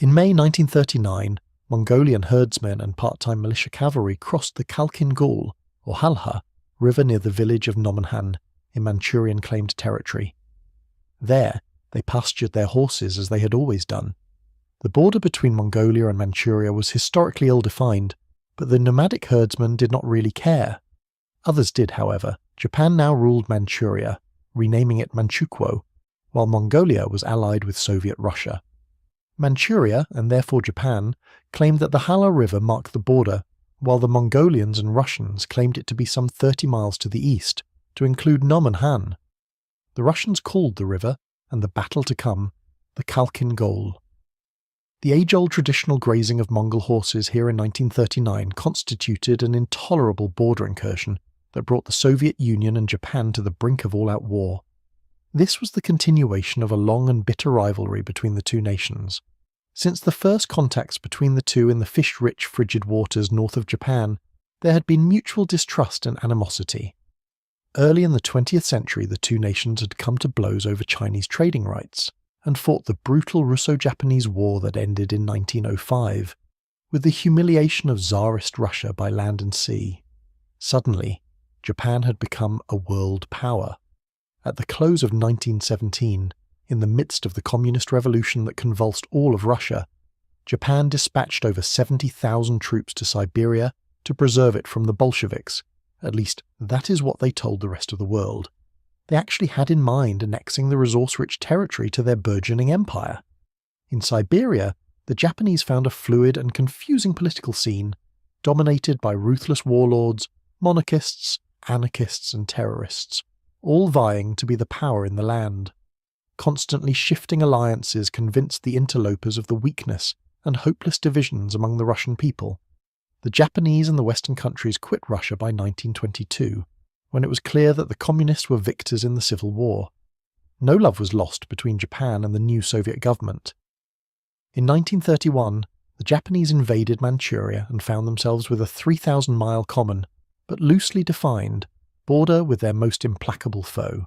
In May 1939, Mongolian herdsmen and part-time militia cavalry crossed the Khalkhin-Gol, or Halha, river near the village of Nomonhan in Manchurian-claimed territory. There, they pastured their horses as they had always done. The border between Mongolia and Manchuria was historically ill-defined, but the nomadic herdsmen did not really care. Others did, however. Japan now ruled Manchuria, renaming it Manchukuo, while Mongolia was allied with Soviet Russia. Manchuria, and therefore Japan, claimed that the Hala River marked the border, while the Mongolians and Russians claimed it to be some 30 miles to the east, to include Nomonhan. The Russians called the river, and the battle to come, the Khalkhin-Gol. The age-old traditional grazing of Mongol horses here in 1939 constituted an intolerable border incursion that brought the Soviet Union and Japan to the brink of all-out war. This was the continuation of a long and bitter rivalry between the two nations. Since the first contacts between the two in the fish-rich, frigid waters north of Japan, there had been mutual distrust and animosity. Early in the 20th century, the two nations had come to blows over Chinese trading rights, and fought the brutal Russo-Japanese War that ended in 1905, with the humiliation of Tsarist Russia by land and sea. Suddenly, Japan had become a world power. At the close of 1917, in the midst of the communist revolution that convulsed all of Russia, Japan dispatched over 70,000 troops to Siberia to preserve it from the Bolsheviks. At least, that is what they told the rest of the world. They actually had in mind annexing the resource-rich territory to their burgeoning empire. In Siberia, the Japanese found a fluid and confusing political scene, dominated by ruthless warlords, monarchists, anarchists and terrorists, all vying to be the power in the land. Constantly shifting alliances convinced the interlopers of the weakness and hopeless divisions among the Russian people. The Japanese and the Western countries quit Russia by 1922, when it was clear that the communists were victors in the Civil War. No love was lost between Japan and the new Soviet government. In 1931, the Japanese invaded Manchuria and found themselves with a 3,000-mile common, but loosely defined, border with their most implacable foe.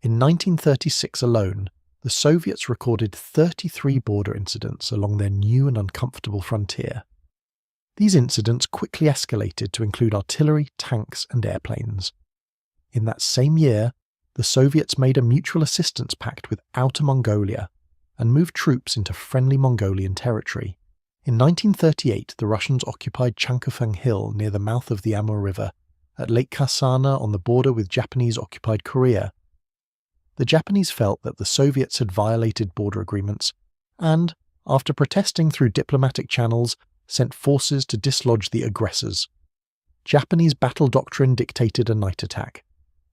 In 1936 alone, the Soviets recorded 33 border incidents along their new and uncomfortable frontier. These incidents quickly escalated to include artillery, tanks, and airplanes. In that same year, the Soviets made a mutual assistance pact with Outer Mongolia and moved troops into friendly Mongolian territory. In 1938, the Russians occupied Chankofeng Hill near the mouth of the Amur River, at Lake Kasana on the border with Japanese-occupied Korea. The Japanese felt that the Soviets had violated border agreements and, after protesting through diplomatic channels, sent forces to dislodge the aggressors. Japanese battle doctrine dictated a night attack.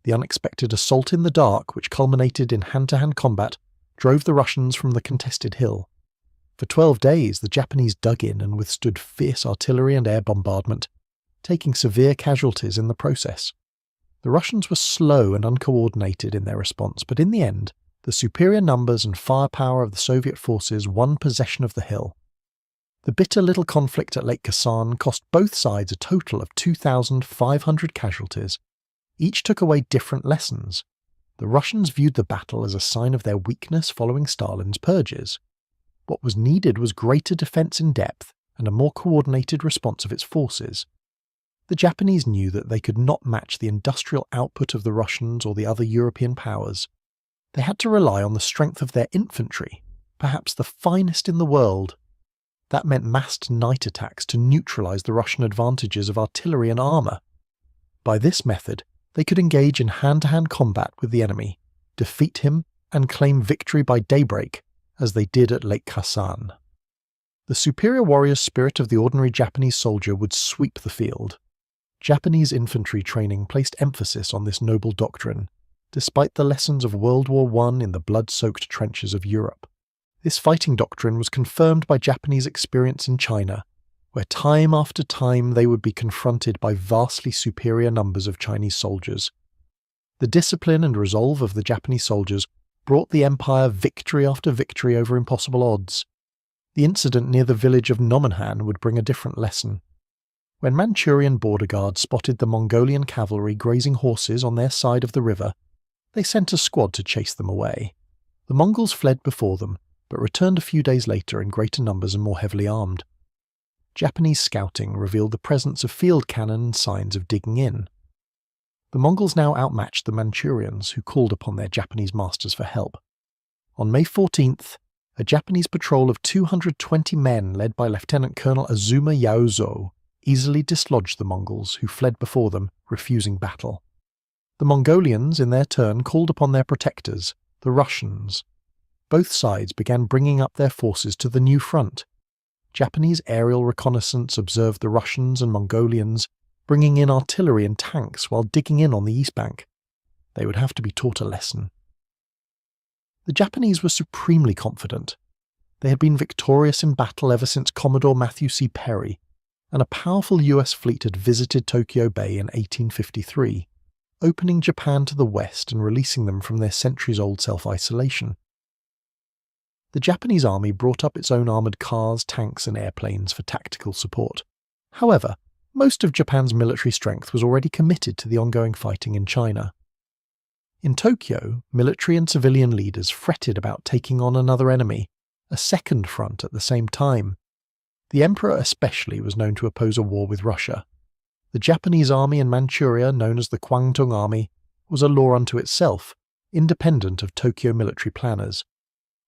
The unexpected assault in the dark, which culminated in hand-to-hand combat, drove the Russians from the contested hill. For 12 days, the Japanese dug in and withstood fierce artillery and air bombardment, taking severe casualties in the process. The Russians were slow and uncoordinated in their response, but in the end, the superior numbers and firepower of the Soviet forces won possession of the hill. The bitter little conflict at Lake Khasan cost both sides a total of 2,500 casualties. Each took away different lessons. The Russians viewed the battle as a sign of their weakness following Stalin's purges. What was needed was greater defense in depth and a more coordinated response of its forces. The Japanese knew that they could not match the industrial output of the Russians or the other European powers. They had to rely on the strength of their infantry, perhaps the finest in the world. That meant massed night attacks to neutralize the Russian advantages of artillery and armor. By this method, they could engage in hand-to-hand combat with the enemy, defeat him, and claim victory by daybreak, as they did at Lake Khasan. The superior warrior spirit of the ordinary Japanese soldier would sweep the field. Japanese infantry training placed emphasis on this noble doctrine, despite the lessons of World War I in the blood-soaked trenches of Europe. This fighting doctrine was confirmed by Japanese experience in China, where time after time they would be confronted by vastly superior numbers of Chinese soldiers. The discipline and resolve of the Japanese soldiers brought the empire victory after victory over impossible odds. The incident near the village of Nomonhan would bring a different lesson. When Manchurian border guards spotted the Mongolian cavalry grazing horses on their side of the river, they sent a squad to chase them away. The Mongols fled before them, but returned a few days later in greater numbers and more heavily armed. Japanese scouting revealed the presence of field cannon and signs of digging in. The Mongols now outmatched the Manchurians, who called upon their Japanese masters for help. On May 14th, a Japanese patrol of 220 men led by Lieutenant Colonel Azuma Yaozo easily dislodged the Mongols, who fled before them, refusing battle. The Mongolians, in their turn, called upon their protectors, the Russians. Both sides began bringing up their forces to the new front. Japanese aerial reconnaissance observed the Russians and Mongolians bringing in artillery and tanks while digging in on the east bank. They would have to be taught a lesson. The Japanese were supremely confident. They had been victorious in battle ever since Commodore Matthew C. Perry, and a powerful US fleet had visited Tokyo Bay in 1853, opening Japan to the west and releasing them from their centuries-old self-isolation. The Japanese army brought up its own armoured cars, tanks and airplanes for tactical support. However, most of Japan's military strength was already committed to the ongoing fighting in China. In Tokyo, military and civilian leaders fretted about taking on another enemy, a second front at the same time. The emperor especially was known to oppose a war with Russia. The Japanese army in Manchuria, known as the Kwangtung Army, was a law unto itself, independent of Tokyo military planners.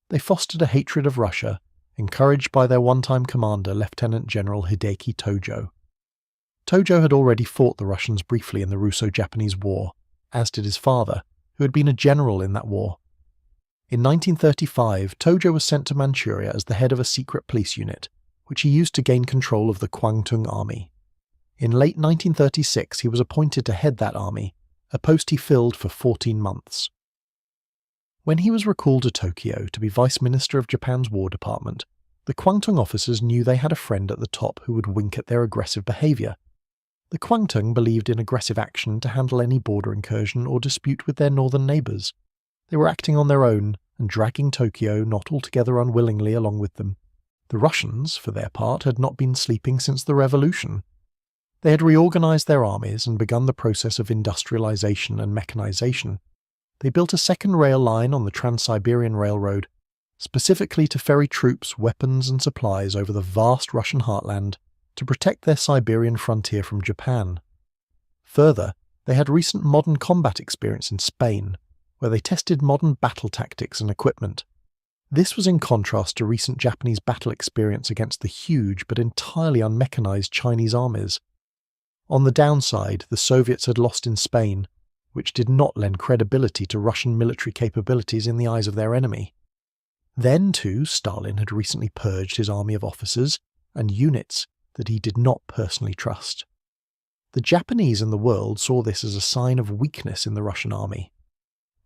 They fostered a hatred of Russia, encouraged by their one-time commander, Lieutenant General Hideki Tojo. Tojo had already fought the Russians briefly in the Russo-Japanese War, as did his father, who had been a general in that war. In 1935, Tojo was sent to Manchuria as the head of a secret police unit, which he used to gain control of the Kwangtung Army. In late 1936, he was appointed to head that army, a post he filled for 14 months. When he was recalled to Tokyo to be Vice Minister of Japan's War Department, the Kwangtung officers knew they had a friend at the top who would wink at their aggressive behaviour. The Kwangtung believed in aggressive action to handle any border incursion or dispute with their northern neighbours. They were acting on their own and dragging Tokyo not altogether unwillingly along with them. The Russians, for their part, had not been sleeping since the revolution. They had reorganised their armies and begun the process of industrialisation and mechanisation. They built a second rail line on the Trans-Siberian Railroad, specifically to ferry troops, weapons and supplies over the vast Russian heartland to protect their Siberian frontier from Japan. Further, they had recent modern combat experience in Spain, where they tested modern battle tactics and equipment. This was in contrast to recent Japanese battle experience against the huge but entirely unmechanised Chinese armies. On the downside, the Soviets had lost in Spain, which did not lend credibility to Russian military capabilities in the eyes of their enemy. Then, too, Stalin had recently purged his army of officers and units that he did not personally trust. The Japanese and the world saw this as a sign of weakness in the Russian army.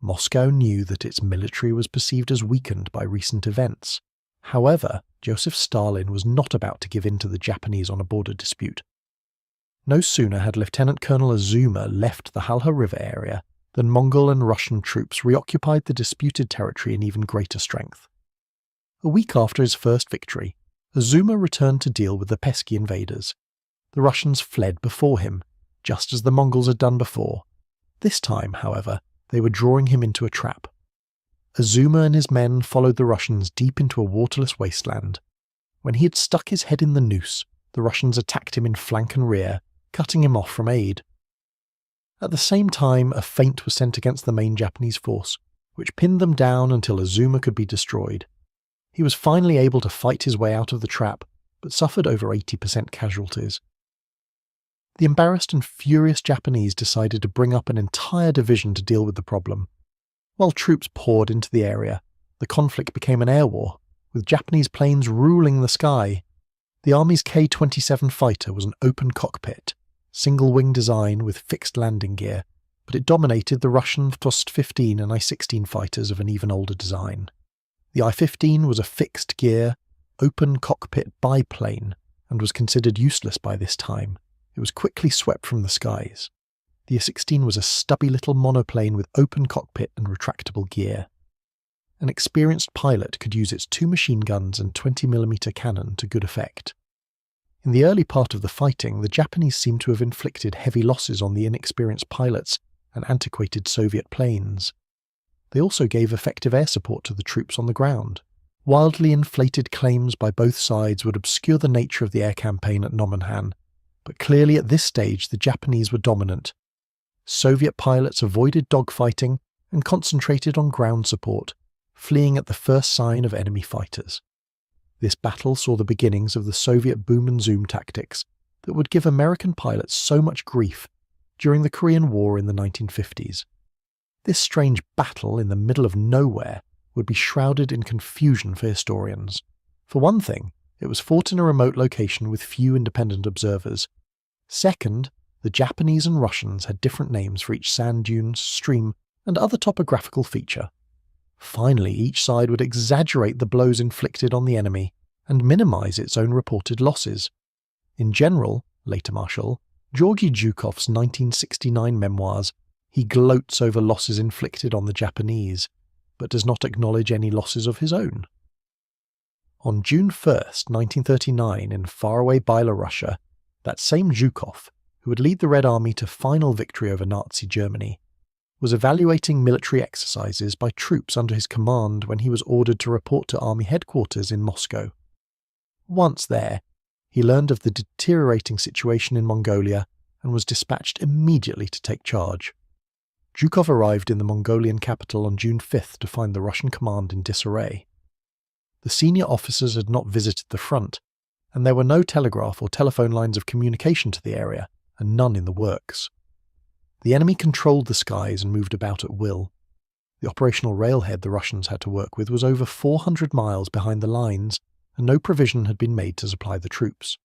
Moscow knew that its military was perceived as weakened by recent events. However, Joseph Stalin was not about to give in to the Japanese on a border dispute. No sooner had Lieutenant Colonel Azuma left the Halha River area than Mongol and Russian troops reoccupied the disputed territory in even greater strength. A week after his first victory, Azuma returned to deal with the pesky invaders. The Russians fled before him, just as the Mongols had done before. This time, however, they were drawing him into a trap. Azuma and his men followed the Russians deep into a waterless wasteland. When he had stuck his head in the noose, the Russians attacked him in flank and rear, cutting him off from aid. At the same time, a feint was sent against the main Japanese force, which pinned them down until Azuma could be destroyed. He was finally able to fight his way out of the trap, but suffered over 80% casualties. The embarrassed and furious Japanese decided to bring up an entire division to deal with the problem. While troops poured into the area, the conflict became an air war, with Japanese planes ruling the sky. The Army's K-27 fighter was an open cockpit, single-wing design with fixed landing gear, but it dominated the Russian TUS-15 and I-16 fighters of an even older design. The I-15 was a fixed-gear, open cockpit biplane and was considered useless by this time. It was quickly swept from the skies. The I-16 was a stubby little monoplane with open cockpit and retractable gear. An experienced pilot could use its 2 machine guns and 20mm cannon to good effect. In the early part of the fighting, the Japanese seemed to have inflicted heavy losses on the inexperienced pilots and antiquated Soviet planes. They also gave effective air support to the troops on the ground. Wildly inflated claims by both sides would obscure the nature of the air campaign at Nomonhan, but clearly at this stage the Japanese were dominant. Soviet pilots avoided dogfighting and concentrated on ground support, fleeing at the first sign of enemy fighters. This battle saw the beginnings of the Soviet boom and zoom tactics that would give American pilots so much grief during the Korean War in the 1950s. This strange battle in the middle of nowhere would be shrouded in confusion for historians. For one thing, it was fought in a remote location with few independent observers. Second, the Japanese and Russians had different names for each sand dune, stream, and other topographical feature. Finally, each side would exaggerate the blows inflicted on the enemy and minimize its own reported losses. In general, later Marshal, Georgy Zhukov's 1969 memoirs, he gloats over losses inflicted on the Japanese, but does not acknowledge any losses of his own. On June 1st, 1939, in faraway Byelorussia, that same Zhukov, who would lead the Red Army to final victory over Nazi Germany, was evaluating military exercises by troops under his command when he was ordered to report to army headquarters in Moscow. Once there, he learned of the deteriorating situation in Mongolia and was dispatched immediately to take charge. Zhukov arrived in the Mongolian capital on June 5th to find the Russian command in disarray. The senior officers had not visited the front, and there were no telegraph or telephone lines of communication to the area, and none in the works. The enemy controlled the skies and moved about at will. The operational railhead the Russians had to work with was over 400 miles behind the lines, and no provision had been made to supply the troops.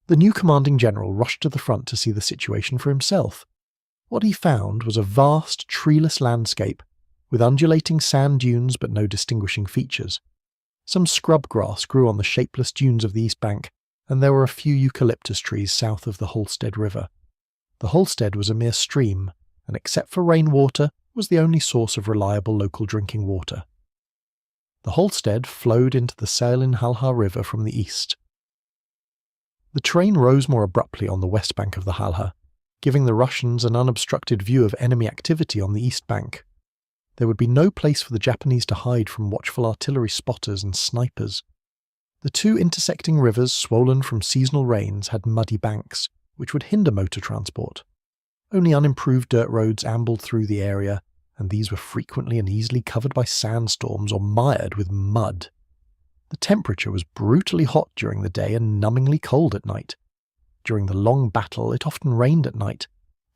The new commanding general rushed to the front to see the situation for himself. What he found was a vast, treeless landscape, with undulating sand dunes but no distinguishing features. Some scrub grass grew on the shapeless dunes of the east bank, and there were a few eucalyptus trees south of the Holsted River. The Holsted was a mere stream, and except for rainwater, was the only source of reliable local drinking water. The Holsted flowed into the Salin-Halha River from the east. The terrain rose more abruptly on the west bank of the Halha, giving the Russians an unobstructed view of enemy activity on the east bank. There would be no place for the Japanese to hide from watchful artillery spotters and snipers. The two intersecting rivers, swollen from seasonal rains, had muddy banks, which would hinder motor transport. Only unimproved dirt roads ambled through the area, and these were frequently and easily covered by sandstorms or mired with mud. The temperature was brutally hot during the day and numbingly cold at night. During the long battle, it often rained at night,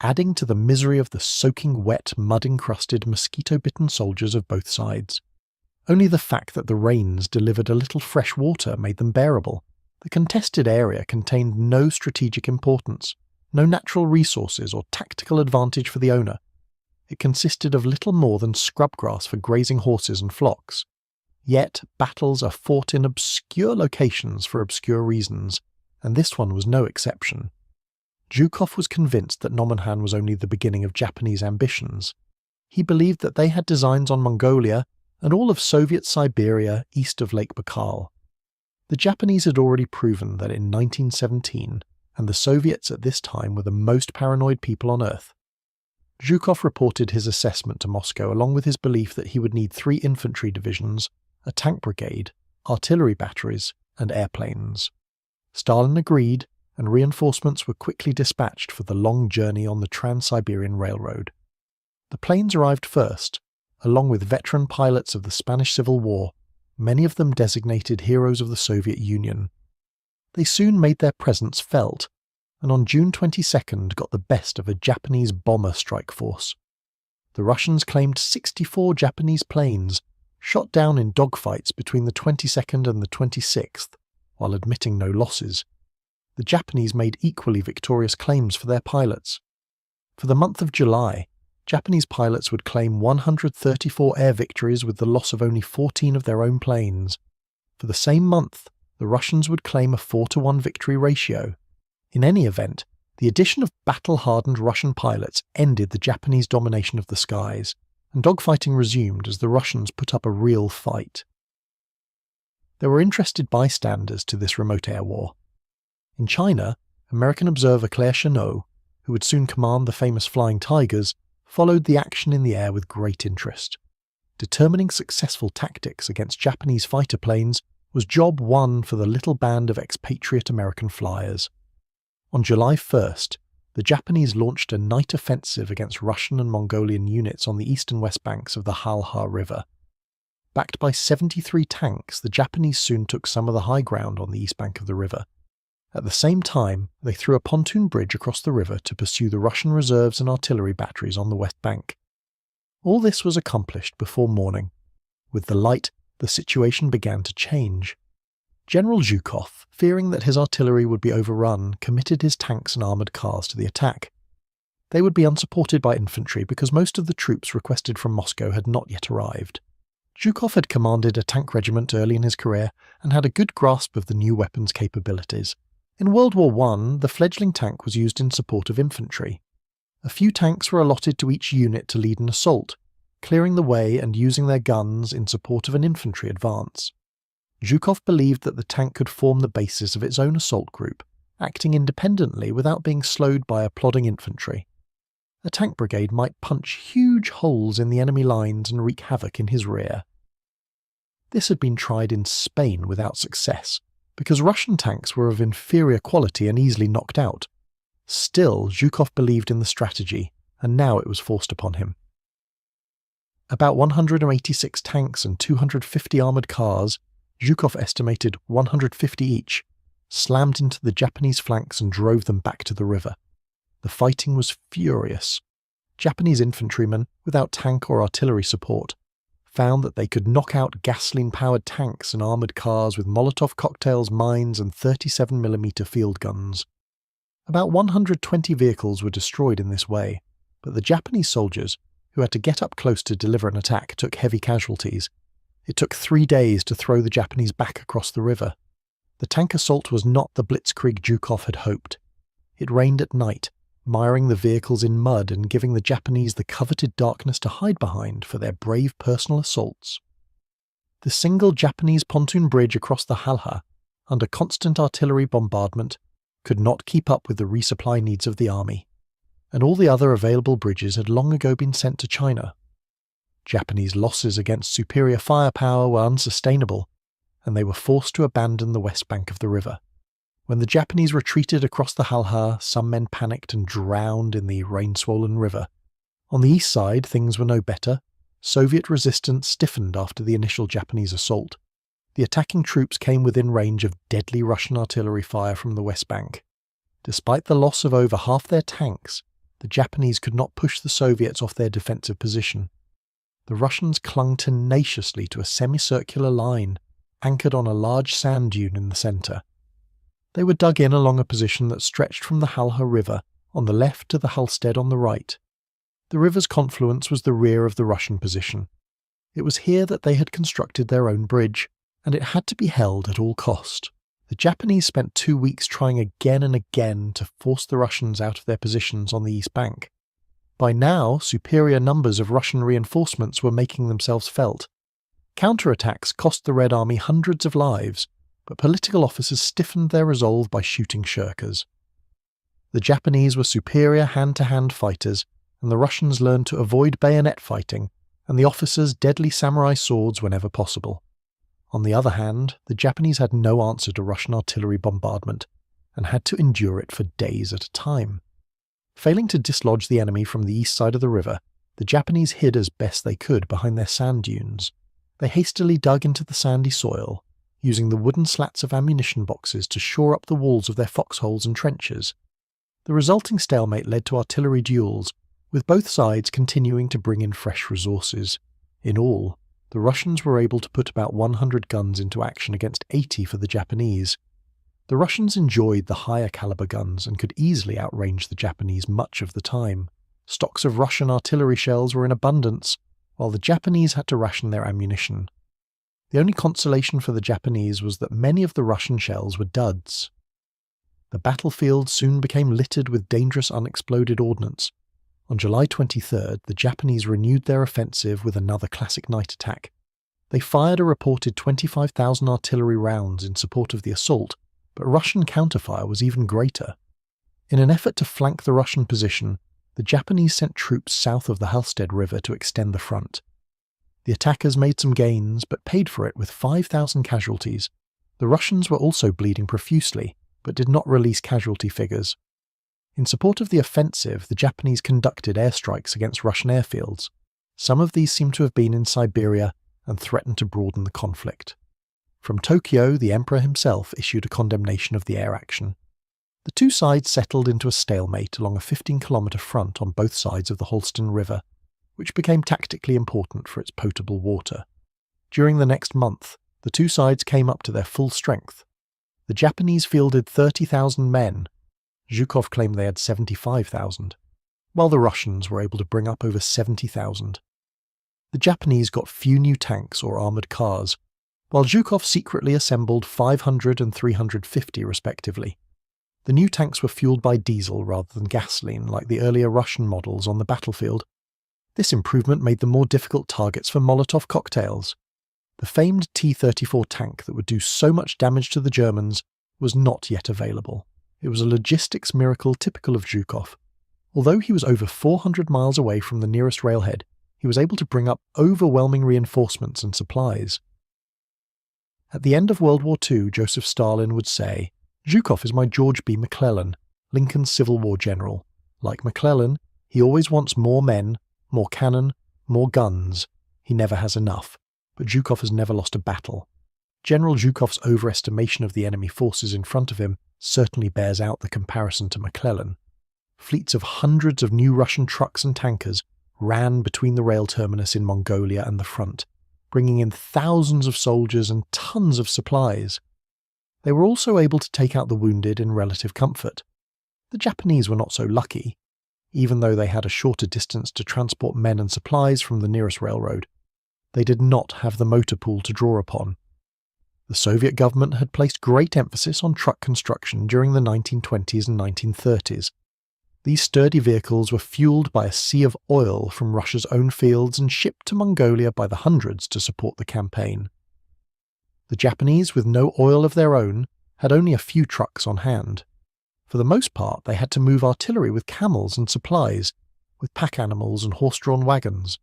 adding to the misery of the soaking wet, mud-encrusted, mosquito-bitten soldiers of both sides. Only the fact that the rains delivered a little fresh water made them bearable. The contested area contained no strategic importance, no natural resources or tactical advantage for the owner. It consisted of little more than scrub grass for grazing horses and flocks. Yet battles are fought in obscure locations for obscure reasons, and this one was no exception. Zhukov was convinced that Nomonhan was only the beginning of Japanese ambitions. He believed that they had designs on Mongolia and all of Soviet Siberia east of Lake Baikal. The Japanese had already proven that in 1917, and the Soviets at this time were the most paranoid people on Earth. Zhukov reported his assessment to Moscow along with his belief that he would need 3 infantry divisions, a tank brigade, artillery batteries, and airplanes. Stalin agreed, and reinforcements were quickly dispatched for the long journey on the Trans-Siberian Railroad. The planes arrived first, along with veteran pilots of the Spanish Civil War, many of them designated heroes of the Soviet Union. They soon made their presence felt, and on June 22nd got the best of a Japanese bomber strike force. The Russians claimed 64 Japanese planes, shot down in dogfights between the 22nd and the 26th, while admitting no losses. The Japanese made equally victorious claims for their pilots. For the month of July, Japanese pilots would claim 134 air victories with the loss of only 14 of their own planes. For the same month, the Russians would claim a 4-to-1 victory ratio. In any event, the addition of battle-hardened Russian pilots ended the Japanese domination of the skies, and dogfighting resumed as the Russians put up a real fight. There were interested bystanders to this remote air war. In China, American observer Claire Chennault, who would soon command the famous Flying Tigers, followed the action in the air with great interest. determining successful tactics against Japanese fighter planes was job one for the little band of expatriate American flyers. On July 1st, the Japanese launched a night offensive against Russian and Mongolian units on the east and west banks of the Halha River. Backed by 73 tanks, the Japanese soon took some of the high ground on the east bank of the river. At the same time, they threw a pontoon bridge across the river to pursue the Russian reserves and artillery batteries on the west bank. All this was accomplished before morning. With the light, the situation began to change. General Zhukov, fearing that his artillery would be overrun, committed his tanks and armoured cars to the attack. They would be unsupported by infantry because most of the troops requested from Moscow had not yet arrived. Zhukov had commanded a tank regiment early in his career and had a good grasp of the new weapons' capabilities. In World War I, the fledgling tank was used in support of infantry. A few tanks were allotted to each unit to lead an assault, clearing the way and using their guns in support of an infantry advance. Zhukov believed that the tank could form the basis of its own assault group, acting independently without being slowed by a plodding infantry. A tank brigade might punch huge holes in the enemy lines and wreak havoc in his rear. This had been tried in Spain without success, because Russian tanks were of inferior quality and easily knocked out. Still, Zhukov believed in the strategy, and now it was forced upon him. About 186 tanks and 250 armoured cars, Zhukov estimated 150 each, slammed into the Japanese flanks and drove them back to the river. The fighting was furious. Japanese infantrymen, without tank or artillery support, found that they could knock out gasoline-powered tanks and armoured cars with Molotov cocktails, mines and 37mm field guns. About 120 vehicles were destroyed in this way, but the Japanese soldiers, who had to get up close to deliver an attack, took heavy casualties. It took 3 days to throw the Japanese back across the river. The tank assault was not the blitzkrieg Zhukov had hoped. It rained at night, miring the vehicles in mud and giving the Japanese the coveted darkness to hide behind for their brave personal assaults. The single Japanese pontoon bridge across the Halha, under constant artillery bombardment, could not keep up with the resupply needs of the army, and all the other available bridges had long ago been sent to China. Japanese losses against superior firepower were unsustainable, and they were forced to abandon the west bank of the river. When the Japanese retreated across the Halha, some men panicked and drowned in the rain-swollen river. On the east side, things were no better. Soviet resistance stiffened after the initial Japanese assault. The attacking troops came within range of deadly Russian artillery fire from the west bank. Despite the loss of over half their tanks, the Japanese could not push the Soviets off their defensive position. The Russians clung tenaciously to a semicircular line, anchored on a large sand dune in the centre. They were dug in along a position that stretched from the Halha River on the left to the Halstead on the right. The river's confluence was the rear of the Russian position. It was here that they had constructed their own bridge, and it had to be held at all cost. The Japanese spent 2 weeks trying again and again to force the Russians out of their positions on the east bank. By now, superior numbers of Russian reinforcements were making themselves felt. Counterattacks cost the Red Army hundreds of lives, but political officers stiffened their resolve by shooting shirkers. The Japanese were superior hand-to-hand fighters, and the Russians learned to avoid bayonet fighting, and the officers deadly samurai swords whenever possible. On the other hand, the Japanese had no answer to Russian artillery bombardment, and had to endure it for days at a time. Failing to dislodge the enemy from the east side of the river, the Japanese hid as best they could behind their sand dunes. They hastily dug into the sandy soil, using the wooden slats of ammunition boxes to shore up the walls of their foxholes and trenches. The resulting stalemate led to artillery duels, with both sides continuing to bring in fresh resources. In all, the Russians were able to put about 100 guns into action against 80 for the Japanese. The Russians enjoyed the higher caliber guns and could easily outrange the Japanese much of the time. Stocks of Russian artillery shells were in abundance, while the Japanese had to ration their ammunition. The only consolation for the Japanese was that many of the Russian shells were duds. The battlefield soon became littered with dangerous unexploded ordnance. On July 23rd, the Japanese renewed their offensive with another classic night attack. They fired a reported 25,000 artillery rounds in support of the assault, but Russian counterfire was even greater. In an effort to flank the Russian position, the Japanese sent troops south of the Halstead River to extend the front. The attackers made some gains, but paid for it with 5,000 casualties. The Russians were also bleeding profusely, but did not release casualty figures. In support of the offensive, the Japanese conducted airstrikes against Russian airfields. Some of these seem to have been in Siberia and threatened to broaden the conflict. From Tokyo, the emperor himself issued a condemnation of the air action. The two sides settled into a stalemate along a 15-kilometre front on both sides of the Holston River, which became tactically important for its potable water. During the next month, the two sides came up to their full strength. The Japanese fielded 30,000 men. Zhukov claimed they had 75,000, while the Russians were able to bring up over 70,000. The Japanese got few new tanks or armoured cars, while Zhukov secretly assembled 500 and 350 respectively. The new tanks were fueled by diesel rather than gasoline like the earlier Russian models on the battlefield. This improvement made them more difficult targets for Molotov cocktails. The famed T-34 tank that would do so much damage to the Germans was not yet available. It was a logistics miracle typical of Zhukov. Although he was over 400 miles away from the nearest railhead, he was able to bring up overwhelming reinforcements and supplies. At the end of World War II, Joseph Stalin would say, "Zhukov is my George B. McClellan, Lincoln's Civil War general. Like McClellan, he always wants more men, more cannon, more guns. He never has enough, but Zhukov has never lost a battle." General Zhukov's overestimation of the enemy forces in front of him certainly bears out the comparison to McClellan. Fleets of hundreds of new Russian trucks and tankers ran between the rail terminus in Mongolia and the front, bringing in thousands of soldiers and tons of supplies. They were also able to take out the wounded in relative comfort. The Japanese were not so lucky. Even though they had a shorter distance to transport men and supplies from the nearest railroad, they did not have the motor pool to draw upon. The Soviet government had placed great emphasis on truck construction during the 1920s and 1930s. These sturdy vehicles were fueled by a sea of oil from Russia's own fields and shipped to Mongolia by the hundreds to support the campaign. The Japanese, with no oil of their own, had only a few trucks on hand. For the most part, they had to move artillery with camels and supplies, with pack animals and horse-drawn wagons.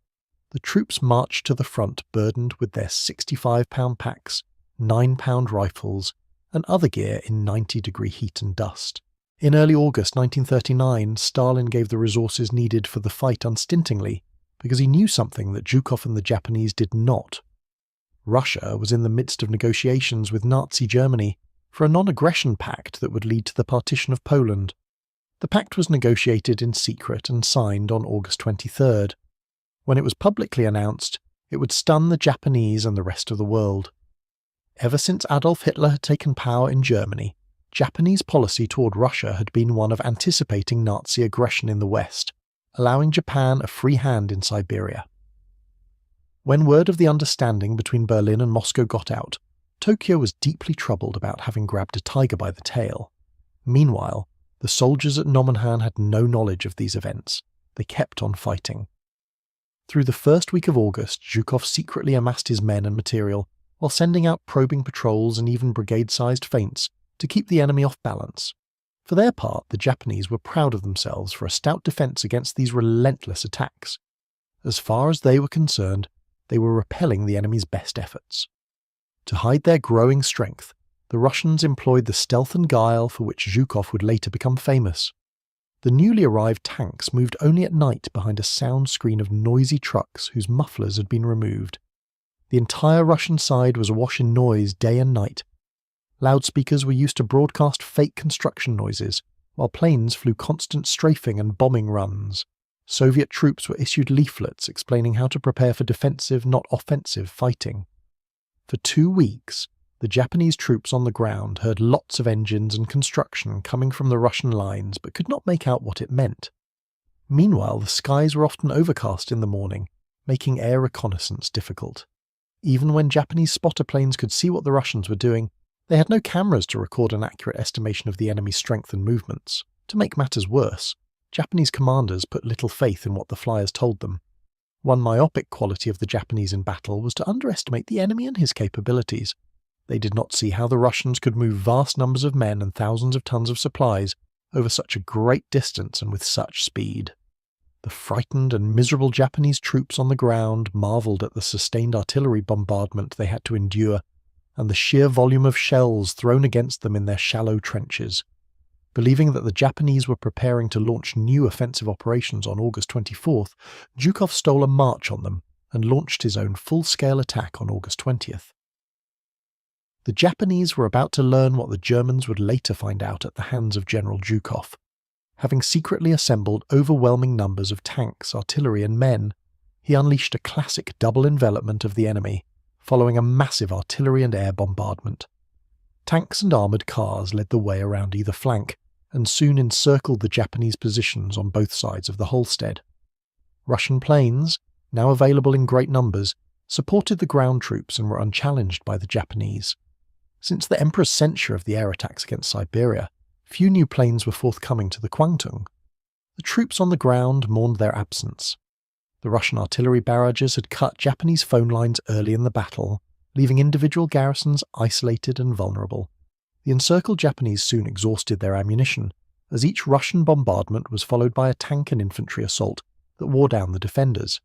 The troops marched to the front burdened with their 65-pound packs, 9-pound rifles, and other gear in 90-degree heat and dust. In early August 1939, Stalin gave the resources needed for the fight unstintingly, because he knew something that Zhukov and the Japanese did not. Russia was in the midst of negotiations with Nazi Germany for a non-aggression pact that would lead to the partition of Poland. The pact was negotiated in secret and signed on August 23rd. When it was publicly announced, it would stun the Japanese and the rest of the world. Ever since Adolf Hitler had taken power in Germany, Japanese policy toward Russia had been one of anticipating Nazi aggression in the West, allowing Japan a free hand in Siberia. When word of the understanding between Berlin and Moscow got out, Tokyo was deeply troubled about having grabbed a tiger by the tail. Meanwhile, the soldiers at Nomonhan had no knowledge of these events. They kept on fighting. Through the first week of August, Zhukov secretly amassed his men and material, while sending out probing patrols and even brigade-sized feints to keep the enemy off balance. For their part, the Japanese were proud of themselves for a stout defence against these relentless attacks. As far as they were concerned, they were repelling the enemy's best efforts. To hide their growing strength, the Russians employed the stealth and guile for which Zhukov would later become famous. The newly arrived tanks moved only at night behind a sound screen of noisy trucks whose mufflers had been removed. The entire Russian side was awash in noise day and night. Loudspeakers were used to broadcast fake construction noises, while planes flew constant strafing and bombing runs. Soviet troops were issued leaflets explaining how to prepare for defensive, not offensive, fighting. For 2 weeks, the Japanese troops on the ground heard lots of engines and construction coming from the Russian lines but could not make out what it meant. Meanwhile, the skies were often overcast in the morning, making air reconnaissance difficult. Even when Japanese spotter planes could see what the Russians were doing, they had no cameras to record an accurate estimation of the enemy's strength and movements. To make matters worse, Japanese commanders put little faith in what the flyers told them. One myopic quality of the Japanese in battle was to underestimate the enemy and his capabilities. They did not see how the Russians could move vast numbers of men and thousands of tons of supplies over such a great distance and with such speed. The frightened and miserable Japanese troops on the ground marveled at the sustained artillery bombardment they had to endure and the sheer volume of shells thrown against them in their shallow trenches. Believing that the Japanese were preparing to launch new offensive operations on August 24th, Zhukov stole a march on them and launched his own full-scale attack on August 20th. The Japanese were about to learn what the Germans would later find out at the hands of General Zhukov. Having secretly assembled overwhelming numbers of tanks, artillery and men, he unleashed a classic double envelopment of the enemy, following a massive artillery and air bombardment. Tanks and armoured cars led the way around either flank, and soon encircled the Japanese positions on both sides of the Holstead. Russian planes, now available in great numbers, supported the ground troops and were unchallenged by the Japanese. Since the Emperor's censure of the air attacks against Siberia, few new planes were forthcoming to the Kwangtung. The troops on the ground mourned their absence. The Russian artillery barrages had cut Japanese phone lines early in the battle, leaving individual garrisons isolated and vulnerable. The encircled Japanese soon exhausted their ammunition, as each Russian bombardment was followed by a tank and infantry assault that wore down the defenders.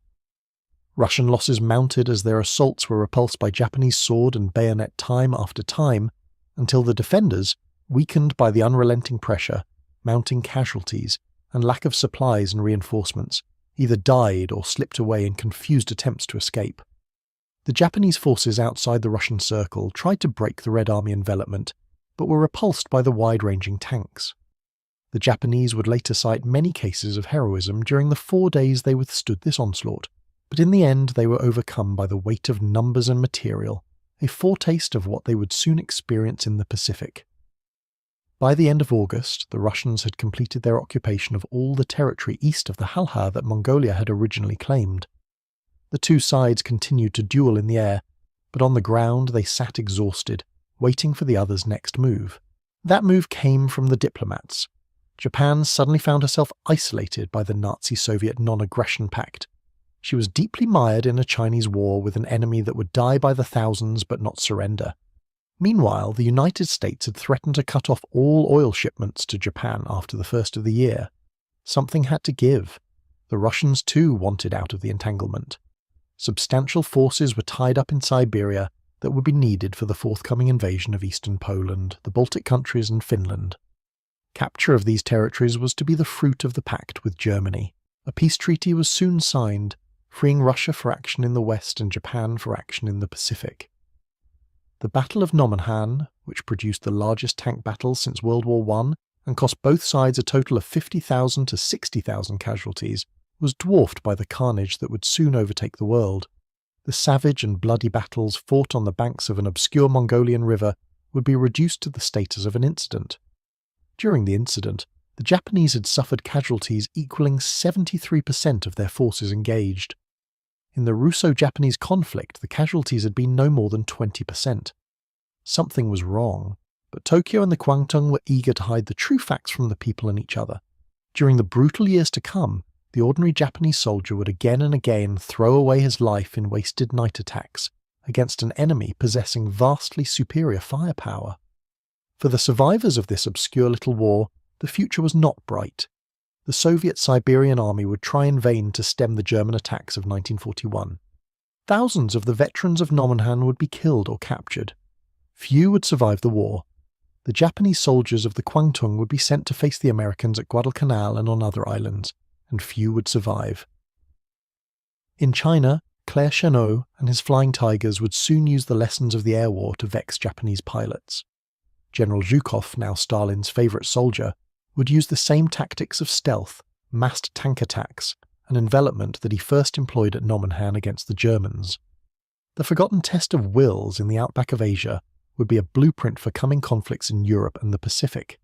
Russian losses mounted as their assaults were repulsed by Japanese sword and bayonet time after time, until the defenders, weakened by the unrelenting pressure, mounting casualties, and lack of supplies and reinforcements, either died or slipped away in confused attempts to escape. The Japanese forces outside the Russian circle tried to break the Red Army envelopment, but were repulsed by the wide-ranging tanks. The Japanese would later cite many cases of heroism during the 4 days they withstood this onslaught, but in the end they were overcome by the weight of numbers and material, a foretaste of what they would soon experience in the Pacific. By the end of August, the Russians had completed their occupation of all the territory east of the Halha that Mongolia had originally claimed. The two sides continued to duel in the air, but on the ground they sat exhausted, waiting for the other's next move. That move came from the diplomats. Japan suddenly found herself isolated by the Nazi-Soviet non-aggression pact. She was deeply mired in a Chinese war with an enemy that would die by the thousands but not surrender. Meanwhile, the United States had threatened to cut off all oil shipments to Japan after the first of the year. Something had to give. The Russians too wanted out of the entanglement. Substantial forces were tied up in Siberia that would be needed for the forthcoming invasion of eastern Poland, the Baltic countries and Finland. Capture of these territories was to be the fruit of the pact with Germany. A peace treaty was soon signed, freeing Russia for action in the West and Japan for action in the Pacific. The Battle of Nomonhan, which produced the largest tank battle since World War I and cost both sides a total of 50,000 to 60,000 casualties, was dwarfed by the carnage that would soon overtake the world. The savage and bloody battles fought on the banks of an obscure Mongolian river would be reduced to the status of an incident. During the incident, the Japanese had suffered casualties equaling 73% of their forces engaged. In the Russo-Japanese conflict, the casualties had been no more than 20%. Something was wrong, but Tokyo and the Kwangtung were eager to hide the true facts from the people and each other. During the brutal years to come, the ordinary Japanese soldier would again and again throw away his life in wasted night attacks against an enemy possessing vastly superior firepower. For the survivors of this obscure little war, the future was not bright. The Soviet Siberian army would try in vain to stem the German attacks of 1941. Thousands of the veterans of Nomonhan would be killed or captured. Few would survive the war. The Japanese soldiers of the Kwangtung would be sent to face the Americans at Guadalcanal and on other islands, and few would survive. In China, Claire Chennault and his Flying Tigers would soon use the lessons of the air war to vex Japanese pilots. General Zhukov, now Stalin's favourite soldier, would use the same tactics of stealth, massed tank attacks, and envelopment that he first employed at Nomonhan against the Germans. The forgotten test of wills in the outback of Asia would be a blueprint for coming conflicts in Europe and the Pacific.